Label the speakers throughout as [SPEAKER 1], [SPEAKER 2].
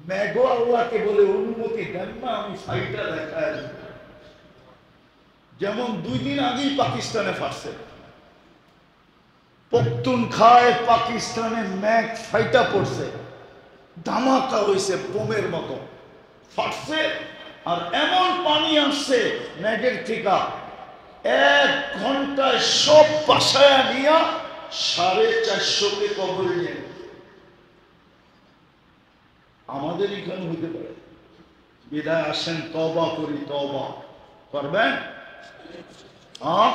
[SPEAKER 1] মেঘো আল্লাহকে বলে অনুমতি দেন না, আমি ফাইটা দেখায়। যেমন 2 দিন আগেই পাকিস্তানে ফাটছে, পখতুনখায় পাকিস্তানে মেঘ ফাইটা পড়ছে, ধামাকা হয়েছে, বোমের মতো ফাটছে। আর এমন পানি আসছে মেঘের থেকে, 1 ঘন্টায় সব বাসায় নিয়ে 450কে কবরে নিয়ে। আমাদের এখানে হইতে পারে, বিদায় আসেন, তওবা করি। তওবা করবেন? হ্যাঁ,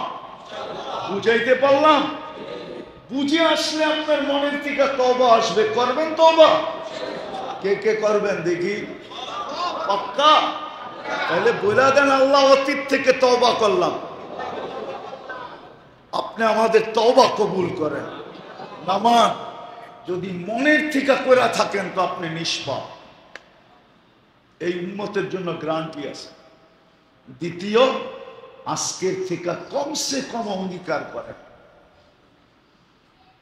[SPEAKER 1] বুঝাইতে পারলাম? বুঝে আসলে আপনার মনের থেকে তওবা আসবে। করবেন তওবা? কে কে করবেন দেখি? পাক্কা? তাহলে বলে দেন, আল্লাহ অতীত থেকে তওবা করলাম, আপনি আমাদের তওবা কবুল করেন। নামাজ যদি মনের থেকে করে থাকেন তো আপনি নিষ্পাপ, এই উম্মতের জন্য গ্যারান্টি আছে। দ্বিতীয়, আজকের থেকে কমসে কম অঙ্গীকার করেন,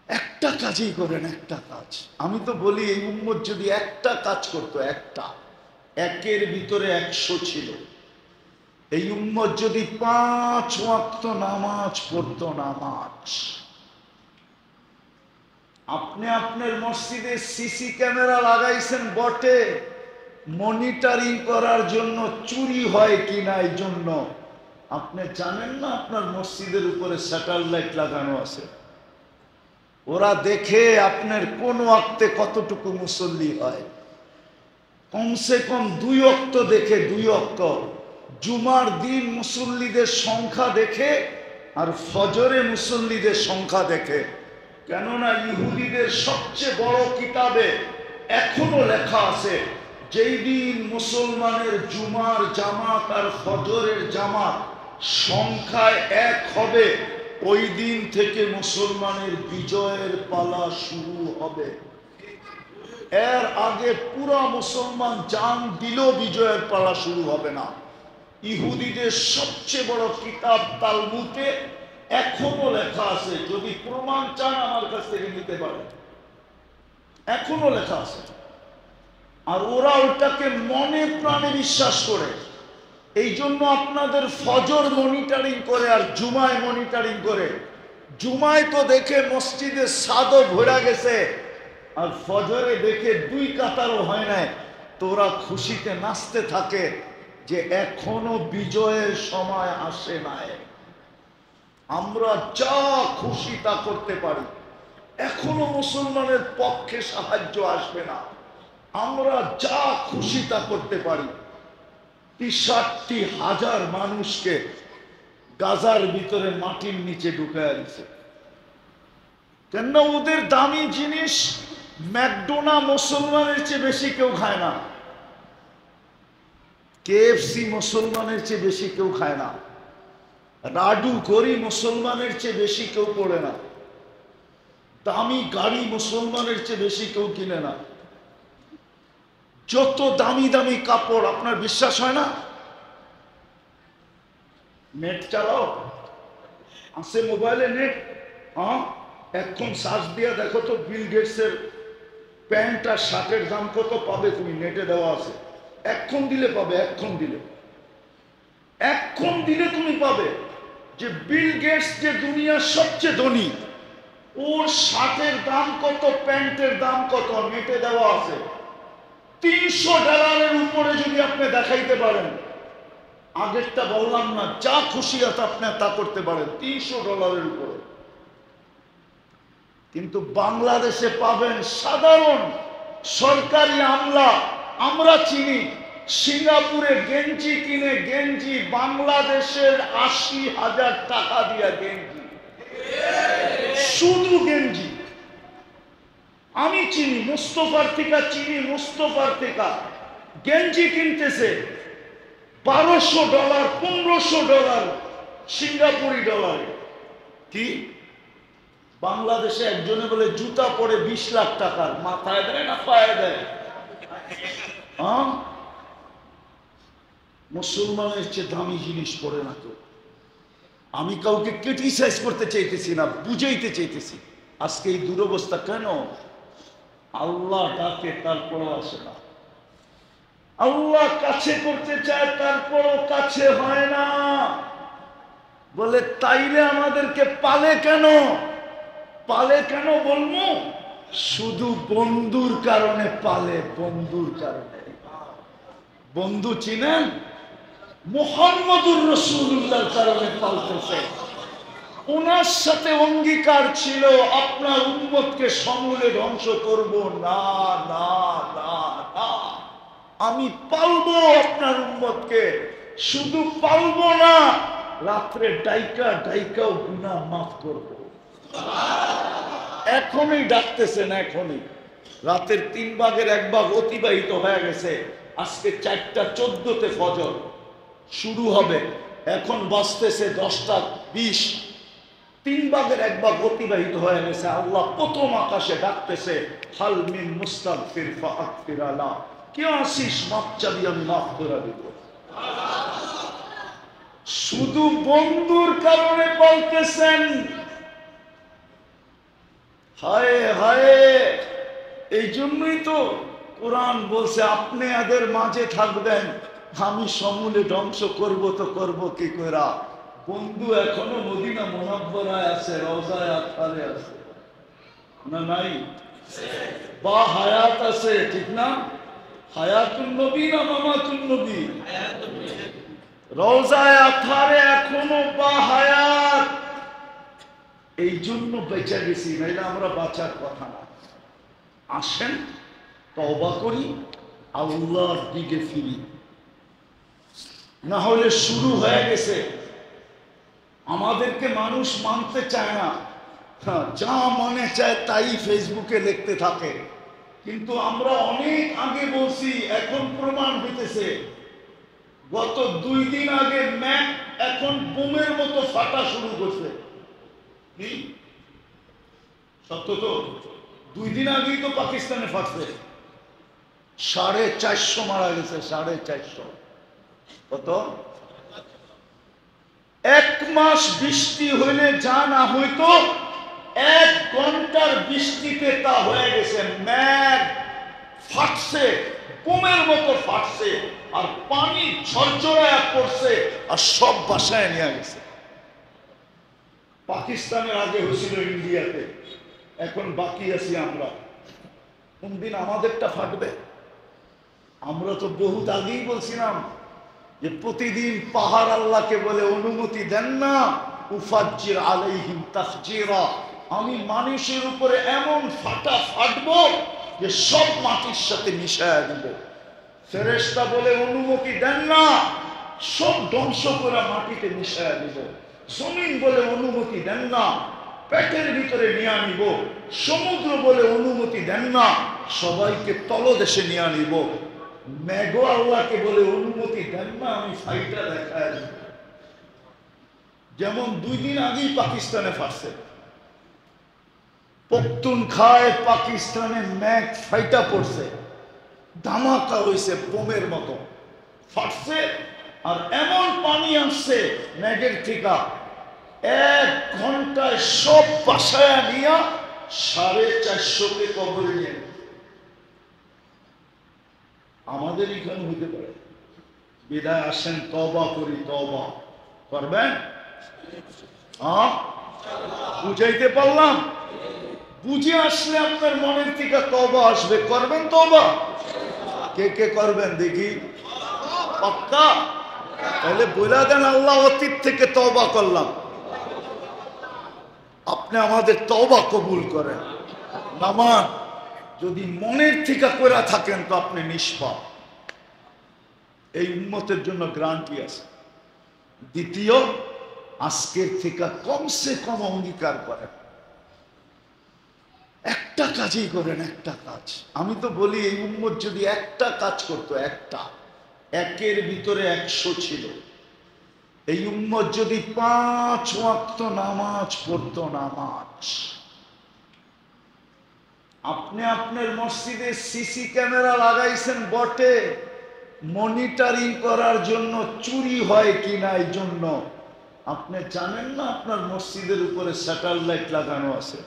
[SPEAKER 1] একটা কাজই করেন, একটা কাজ। আমি তো বলি এই উম্মত যদি একটা কাজ করতো, একটা, 1-এর ভিতরে 100 ছিল। এই উম্মত যদি 5 ওয়াক্ত নামাজ পড়তো, নামাজ। আপনি আপনার মসজিদে সিসি ক্যামেরা লাগাইছেন বটে, মনিটরিং করার জন্য, চুরি হয় কিনা এই জন্য। আপনি জানেন না আপনার মসজিদের উপরে স্যাটেলাইট লাগানো আছে, ওরা দেখে আপনার কোন ওয়াক্তে কতটুকু মুসল্লি হয়। কমসে কম 2 ওয়াক্ত দেখে, 2 ওয়াক্ত। জুমার দিন মুসল্লিদের সংখ্যা দেখে আর ফজরে মুসল্লিদের সংখ্যা দেখে। কেননা ইহুদিদের সবচেয়ে বড় কিতাবে এখনো লেখা আছে, যেই দিন মুসলমানের জুমার জামাত আর ফজরের জামাত সংখ্যায় 1 হবে, ওই দিন থেকে মুসলমানের বিজয়ের পালা শুরু হবে। এর আগে পুরা মুসলমান জান দিলেও বিজয়ের পালা শুরু হবে না। ইহুদিদের সবচেয়ে বড় কিতাব তালমুদে এখনো লেখা আছে, যদি প্রমাণ চান আমার কাছ থেকে নিতে পারেন, এখনো লেখা আছে। আর ওরা ওটাকে মনে প্রাণে বিশ্বাস করে। এই জন্য আপনাদের ফজর মনিটরিং করে আর জুমায় মনিটরিং করে। জুমায় তো দেখে মসজিদে সাদও ভরা গেছে, আর ফজরে দেখে 2 কাতারও হয় নাই, তো ওরা খুশিতে নাচতে থাকে যে এখনো বিজয়ের সময় আসে নাই। আমরা যা খুশি তা করতে পারি, এখনো মুসলমানের পক্ষে সাহায্য আসবে না, আমরা যা খুশি তা করতে পারি। 63,000 মানুষকে গাজার ভিতরে মাটির নিচে ঢুকায় দিছে। কেন? ওদের দামি জিনিস ম্যাকডোনা মুসলমানের চেয়ে বেশি কেউ খায় না, কেএফসি মুসলমানের চেয়ে বেশি কেউ খায় না, রাডু গড়ি মুসলমানের চেয়ে বেশি কেউ পড়ে না, দামি গাড়ি মুসলমানের চেয়ে বেশি কেউ কিনে না। যত দামি দামি কাপড়, আপনার বিশ্বাস হয় না? নেট চালাও, আছে মোবাইলে নেট? হ্যাঁ, এখন সার্চ দিয়ে দেখো তো বিল গেটসের প্যান্ট আর শার্টের দাম কত, পাবে তুমি, নেটে দেওয়া আছে। এখন দিলে পাবে, এখন দিলে, এখন দিলে তুমি পাবে যে বিল গেটস যে দুনিয়ার সবচেয়ে ধনী, ওর শার্টের দাম কত, প্যান্টের দাম কত, নেটে দেওয়া আছে। $300 উপরে যদি আপনি দেখাইতে পারেন, আগেরটা বললাম না, যা খুশি আছে আপনি তা করতে পারেন, $300 উপরে। কিন্তু বাংলাদেশে পাবেন সাধারণ সরকারি আমলা, আমরা চিনি, সিঙ্গাপুরে গেঞ্জি কিনে, গেঞ্জি বাংলাদেশের 80,000 টাকা দিয়া গেঞ্জি, শুধু গেঞ্জি। আমি চিনি, মুস্তফার থেকে চিনি, মুস্তফার থেকে গেঞ্জি কিনতেছে $1,200, $1,500 সিঙ্গাপুরি ডলার। কি বাংলাদেশে একজনে বলে জুতা পরে 20 লাখ টাকার, মাথায় দেয় না পায়ে দেয়? মুসলমানের চেয়ে দামি জিনিস পরে না কেউ। আমি কাউকে ক্রিটিসাইজ করতে চাইতেছি না, বুঝাইতে চাইতেছি আজকে এই দুরবস্থা কেন। আল্লাহ ডাকে তারপরও আসে না, আল্লাহ কাছে করতে চায়, তারপরও কাছে হয় না। বলে তাইলে আমাদেরকে পালে কেন? পালে কেন বলবো? শুধু বন্ধুর কারণে পালে, বন্ধুর কারণে। বন্ধু চিনেন? মুহাম্মদুর রাসূলুল্লাহর কারণে পালতেছে। ওনার সাথে অঙ্গীকার ছিল আপনার উম্মতকে সমূলে ধ্বংস করব না, না, না, না। আমি পালবো আপনার উম্মতকে, শুধু পালবো না, রাত্রে ডাইকা ডাইকাও গুনাহ মাফ করব। এখনই ডাকতেছেন, এখনই। রাতের 3 ভাগের 1 ভাগ অতিবাহিত হয়ে গেছে। আজকে 4:14 ফজর শুরু হবে। এখন বাজতেছে 10:20। 3 ভাগের 1 ভাগ অতিবাহিত হয়ে গেছে। আল্লাহ প্রথম আকাশে ডাকতেছে, হাল মিন মুস্তাগফির ফাগফির লা। কে আসিস, মাপ চাবি, আমি মাফ করে দেব। শুধু বন্ধুর কারণে বলতেছেন। হায় হায়, এই জন্যই তো কোরআন বলছে আপনি এদের মাঝে থাকবেন, আমি সমূলে ধ্বংস করব। তো করব কি করে? বন্ধু এখনো মদিনা মুনাব্বরায় আছে, রওজায়ে আতহারে আছে না? নাই? বা হায়াত আছে, ঠিক না? হায়াতুন নবী না মামাতুন নবী? রওজায়ে আতহারে এখনো বা হায়াত। এই জন্য বেঁচে গেছি, নাইলে আমরা বাঁচার কথা না। আসেন তওবা করি, আল্লাহর দিকে ফিরি। না হলে শুরু হয়ে গেছে। আমাদেরকে মানুষ মানতে চায় না, যা মনে চায় তাই ফেসবুকে লিখতে থাকে। কিন্তু আমরা অনেক আগে বলছি, এখন প্রমাণ হইতেছে। গত 2 দিন আগে ম্যাক এখন বোমের মতো ফাটা শুরু করছে। কি সত্য তো? 2 দিন আগেই তো পাকিস্তানে ফাটছে। 450 মারা গেছে, 450। কত? 1 মাস বৃষ্টি হইলে যা না হইতো, 1 ঘন্টার বৃষ্টিতে তা হয়ে গেছে। ম্যাঘ ফাটছে, বোমের মতো ফাটছে, আর পানি ঝরঝরায় পড়ছে, আর সব বাসায় নিয়ে গেছে। পাকিস্তানের আগে হয়েছিল ইন্ডিয়াতে, এখন বাকি আছি আমরা। কোনদিন আমাদেরটা ফাটবে? আমরা তো বহুত আগেই বলছিলাম যে প্রতিদিন পাহাড় আল্লাহকে বলে অনুমতি দেন না, উফাজ্জির আলাইহিম তাফজিরা। আমি মানুষের উপরে এমন ফাটা ফাটবো যে সব মাটির সাথে মিশায়া দিব। ফেরেশতা বলে অনুমতি দেন না, সব ধ্বংস করে মাটিতে মিশায়া দিব। জমিন বলে অনুমতি দেন না, পেটের ভিতরে নিয়ে আনিব। সমুদ্র বলে অনুমতি দেন না, সবাইকে তলদেশে নিয়ে আনিব। মেঘ আল্লাহকে বলে অনুমতি দেন না, আমি ফাইটা দেখায় দিব। যেমন 2 দিন আগেই পাকিস্তানে ফাটছে। পখতুনখায় পাকিস্তানে মেঘ ফাইটা পড়ছে, ধামাকা হয়েছে, বোমের মতো ফাটছে। আর এমন পানি আসছে মেঘের থেকে, 1 ঘন্টায় সব বাসায় নিয়ে 450কে কবরে নিয়ে। আমাদের এখানে হইতে পারে। বিদায় আসেন, তওবা করি। তওবা করবেন? বুঝাইতে পারলাম? বুঝে আসলে আপনার মনের থেকে তওবা আসবে। করবেন তওবা? কে কে করবেন দেখি? পাক্কা? তাহলে বলে দেন, আল্লাহ অতীত থেকে তওবা করলাম। আপনি আমাদের তওবা কবুল করেন। নামান যদি মনের থেকে করে থাকেন তো আপনি নিষ্পাপ। এই উম্মতের জন্য গ্যারান্টি আছে। দ্বিতীয়, আজকের থেকে কমসে কম অঙ্গীকার করেন, একটা কাজই করেন, একটা কাজ। আমি তো বলি এই উম্মত যদি একটা কাজ করতো, একটা, 1-এর ভিতরে 100 ছিল। এই উম্মত যদি 5 ওয়াক্ত নামাজ পড়তো, নামাজ। আপনি আপনার মসজিদে সিসি ক্যামেরা লাগাইছেন বটে, মনিটরিং করার জন্য, চুরি হয় কিনা এই জন্য। আপনি জানেন না আপনার মসজিদের উপরে স্যাটেলাইট লাগানো আছে?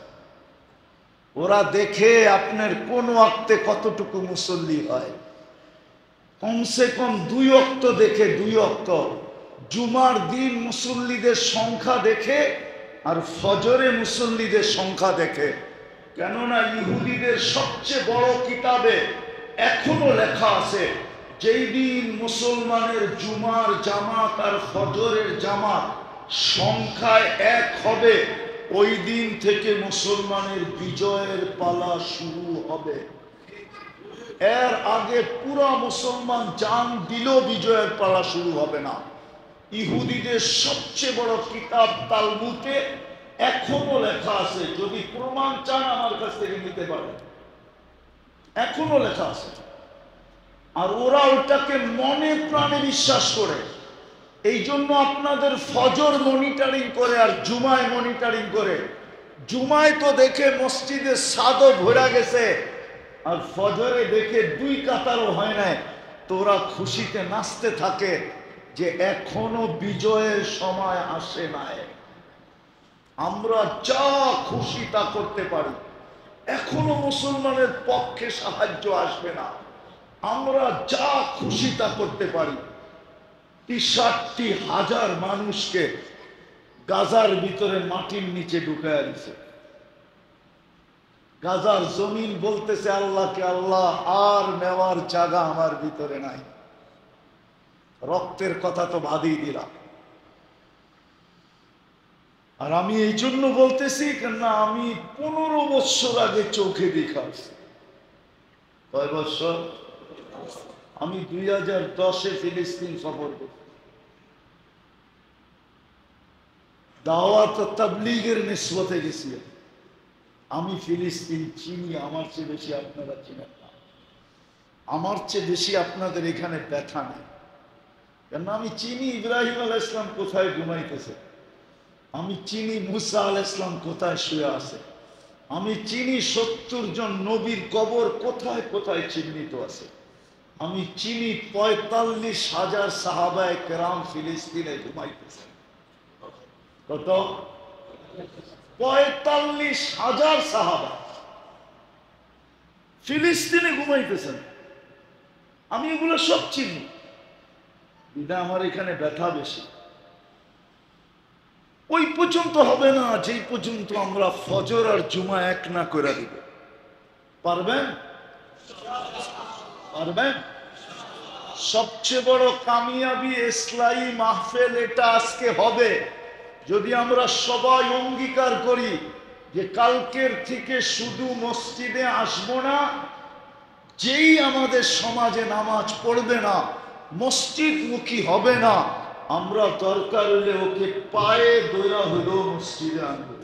[SPEAKER 1] ওরা দেখে আপনার কোন ওয়াক্তে কতটুকু মুসল্লি হয়। কমসে কম 2 ওয়াক্ত দেখে, 2 ওয়াক্ত জুমার দিন মুসল্লিদের সংখ্যা দেখে আর ফজরে মুসল্লিদের সংখ্যা দেখে। কেননা ইহুদিদের সবচেয়ে বড় কিতাবে এখনো লেখা আছে, যেই দিন মুসলমানের জুমার জামাত আর ফজরের জামাত সংখ্যায় এক হবে, ওই দিন থেকে মুসলমানের বিজয়ের পালা শুরু হবে। এর আগে পুরা মুসলমান জান দিল, বিজয়ের পালা শুরু হবে না। ইহুদিদের সবচেয়ে বড় কিতাব তালমুদে এখনো লেখা আছে, যদি প্রমাণ চান আমার কাছ থেকে নিতে পারেন, এখনো লেখা আছে। আর ওরা ওটাকে মনে প্রাণে বিশ্বাস করে। এই জন্য আপনাদের ফজর মনিটরিং করে আর জুমায় মনিটরিং করে। জুমায় তো দেখে মসজিদে সাদও ভরা গেছে, আর ফজরে দেখে 2 কাতারও হয় নাই, তো ওরা খুশিতে নাচতে থাকে যে এখনো বিজয়ের সময় আসে নাই। আমরা যা খুশি তা করতে পারি, এখনো মুসলমানের পক্ষে সাহায্য আসবে না, আমরা যা খুশি তা করতে পারি। 60,000 মানুষকে গাজার ভিতরে মাটির নিচে ঢুকায় দিছে। গাজার জমিন বলতেছে আল্লাহকে, আল্লাহ আর নেওয়ার জায়গা আমার ভিতরে নাই। রক্তের কথা তো বাদই দিলাম। আর আমি এই জন্য বলতেছি, কেননা আমি 15 বছর আগে চোখে দেখাচ্ছি। কয় বছর? আমি 2010-এ ফিলিস্তিন সফর করি, দাওয়াত তাবলীগের নিসবতে গেছি। আমি ফিলিস্তিন চিনি, আমার চেয়ে বেশি আপনারা চিনেন না, আমার চেয়ে বেশি আপনাদের এখানে ব্যথা নেই। কেন আমি চিনি ইব্রাহিম আলাইহিস সালাম কোথায় ঘুমাইতেছে, আমি চিনি মুসা আলাইহিস সালাম কোথায় শুয়ে আছে, আমি চিনি 70 জন নবীর কবর কোথায় কোথায় চিহ্নিত আছে, আমি চিনি 45,000 সাহাবায়ে কেরাম ফিলিস্তিনে ঘুমাইতেছে। কত? 45,000 সাহাবা ফিলিস্তিনে ঘুমাইতেছেন। আমি এগুলো সব চিনি, বিদা আমার এখানে ব্যথা বেশি। ওই পর্যন্ত হবে না যেই পর্যন্ত আমরা ফজর আর জুমা এক না করে দিব। পারবেন? পারবেন? সবচেয়ে বড় কামিয়াবি ইসলামী মাহফিল এটা আজকে হবে, যদি আমরা সবাই অঙ্গীকার করি যে কালকের থেকে শুধু মসজিদে আসবো না, যেই আমাদের সমাজে নামাজ পড়বে না, মসজিদমুখী হবে না, আমরা দরকার হলে ওকে পায়ে দৌড়া হলেও মসজিদে আনবো।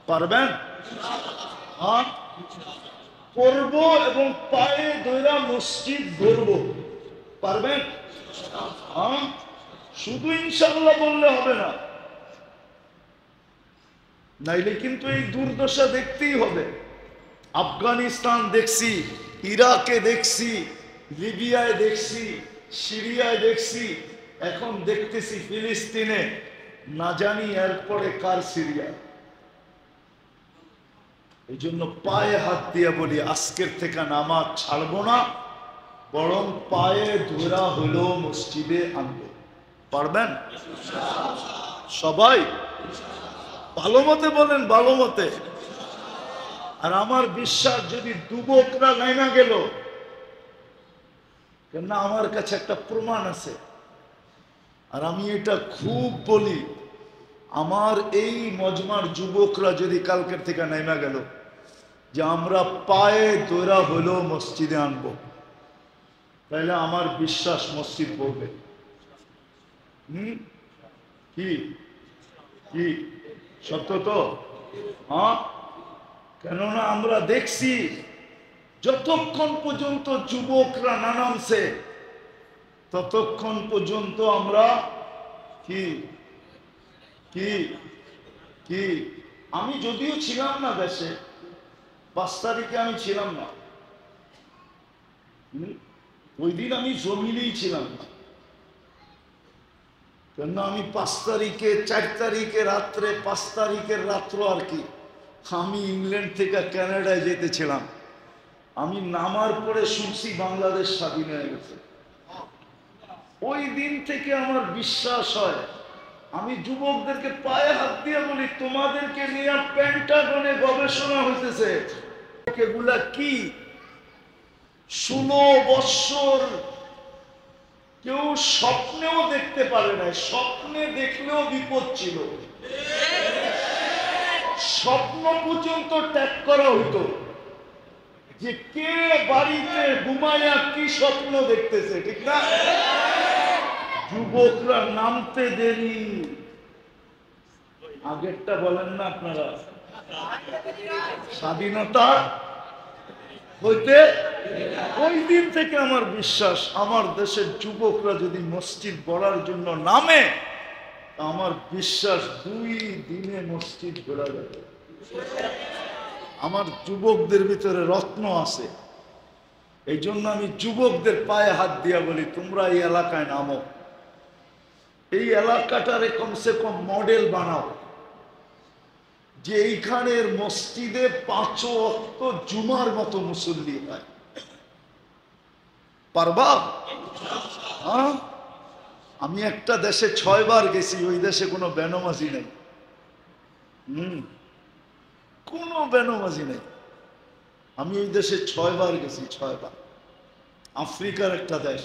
[SPEAKER 1] পারবেন? হ্যাঁ, করব এবং পায়ে দৌড়া মসজিদ ধরবো। পারবেন? হ্যাঁ, শুধু ইনশাআল্লাহ বললে হবে না, নাইলে কিন্তু এই দুর্দশা দেখতেই হবে। আফগানিস্তান দেখছি, ইরাকে দেখছি, লিবিয়ায় দেখছি, সিরিয়ায় দেখছি, এখন দেখতেছি ফিলিস্তিনে, না জানি এরপরে কার সিরিয়া। এই জন্য পায়ে হাত দিয়ে বলি, আজকের থেকে নামাজ ছাড়বো না, বরং পায়ে ধরা হলো মসজিদে আনবো। পারবেন? সবাই ভালো মতে বলেন, ভালো মতে। আর আমার বিশ্বাস, যদি যুবকরা লাইনা গেল, কেননা আমার কাছে একটা প্রমাণ আছে, আর আমি এটা খুব বলি, আমার এই মজমার যুবকরা যদি কালকের থেকে নেমে গেল যে আমরা পায়ে দৌড়া হলেও মসজিদে আনবো, তাহলে আমার বিশ্বাস মসজিদ পড়বে। কি কি সত্য তো? হ্যাঁ, কেননা আমরা দেখছি যতক্ষণ পর্যন্ত যুবকরা না নামছে ততক্ষণ পর্যন্ত আমরা কি কি কি আমি যদিও ছিলাম না দেশে, 5 তারিখে আমি ছিলাম না, ওই দিন আমি জমিনেই ছিলাম না, কেন আমি 5 তারিখে 4 তারিখে রাত্রে 5 তারিখের রাত্র আর কি আমি ইংল্যান্ড থেকে কানাডায় যেতেছিলাম। আমি নামার পরে শুনছি বাংলাদেশ স্বাধীন হয়ে গেছে। ওই দিন থেকে আমার বিশ্বাস হয়, আমি যুবকদেরকে পায়ে হাত দিয়ে বলি, তোমাদেরকে নিয়ে পেন্টাগনে গবেষণা হইতেছে। এগুলা কি 16 বৎসর কেউ স্বপ্নেও দেখতে পারে না, স্বপ্নে দেখলেও বিপদ ছিল, স্বপ্ন পর্যন্ত ত্যাগ করা হইতো যে কে বাড়িতে ঘুমায়া কি স্বপ্ন দেখতেছে, ঠিক না? যুবকরা নামতে দেরি। আগেরটা বলেন না আপনারা, স্বাধীনতা হইতে। ওই দিন থেকে আমার বিশ্বাস, আমার দেশের যুবকরা যদি মসজিদ গড়ার জন্য নামে, আমার বিশ্বাস 2 দিনে মসজিদ গড়া যাবে। আমার যুবকদের ভিতরে রত্ন আছে, এই জন্য আমি যুবকদের পায়ে হাত দিয়া বলি, তোমরা এই এলাকায় নামো, এই এলাকাটারে কমসে কম মডেল বানাও, যে এইখানের মসজিদে 5 ওয়াক্ত জুমার মতো মুসল্লি হয়। পারবা? হ্যাঁ, আমি একটা দেশে 6 বার গেছি, ওই দেশে কোনো বেনমাজি নেই। কোনো বেনমাজি নেই। আমি ওই দেশে 6 বার গেছি, 6 বার। আফ্রিকার একটা দেশ,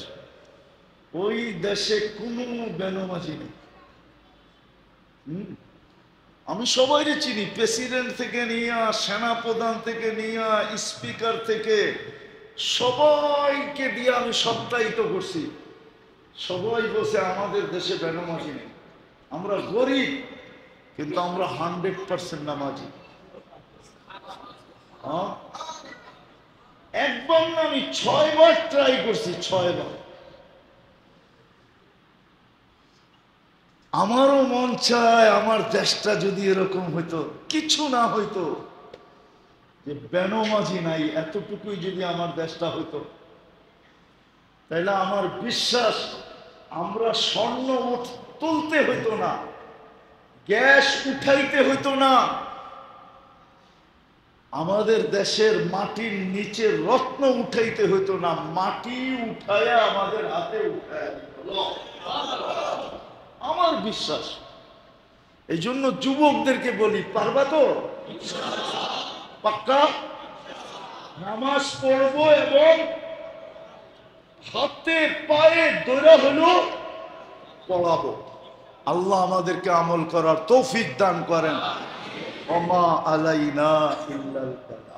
[SPEAKER 1] ওই দেশে কোনো বেনমাজি নেই। আমি সবাইকে চিনি, প্রেসিডেন্ট থেকে নিয়ে, সেনাপ্রধান থেকে নিয়ে, স্পিকার থেকে সবাইকে দিয়ে আমি সত্যায়িত করছি। সবাই বলছে আমাদের দেশে বেনামাজি নেই। আমরা গরিব, কিন্তু আমরা 100% নামাজি। একবার না, আমি 6 বার ট্রাই করছি, 6 বার। আমারও মন চায় আমার দেশটা যদি এরকম হইতো, কিছু না হইতো, যে বেনমাজি নাই, এতটুকুই যদি আমার দেশটা হইতো, তাইলে আমার বিশ্বাস আমরা স্বর্ণ তুলতে হইতো না, গ্যাস উঠাইতে হইতো না, আমাদের দেশের মাটির নিচে রত্ন উঠাইতে হইতো না, মাটি উঠায়া আমাদের হাতে উঠায় দিত। আমার বিশ্বাস। এই জন্য যুবকদেরকে বলি, পারবা তো? পাক্কা নামাজ পড়বো এবং হাতে পায়ে ধরে হলো পড়াবো। আল্লাহ আমাদেরকে আমল করার তৌফিক দান করেন। ওমা আলাইনা ইল্লাল বালাগ।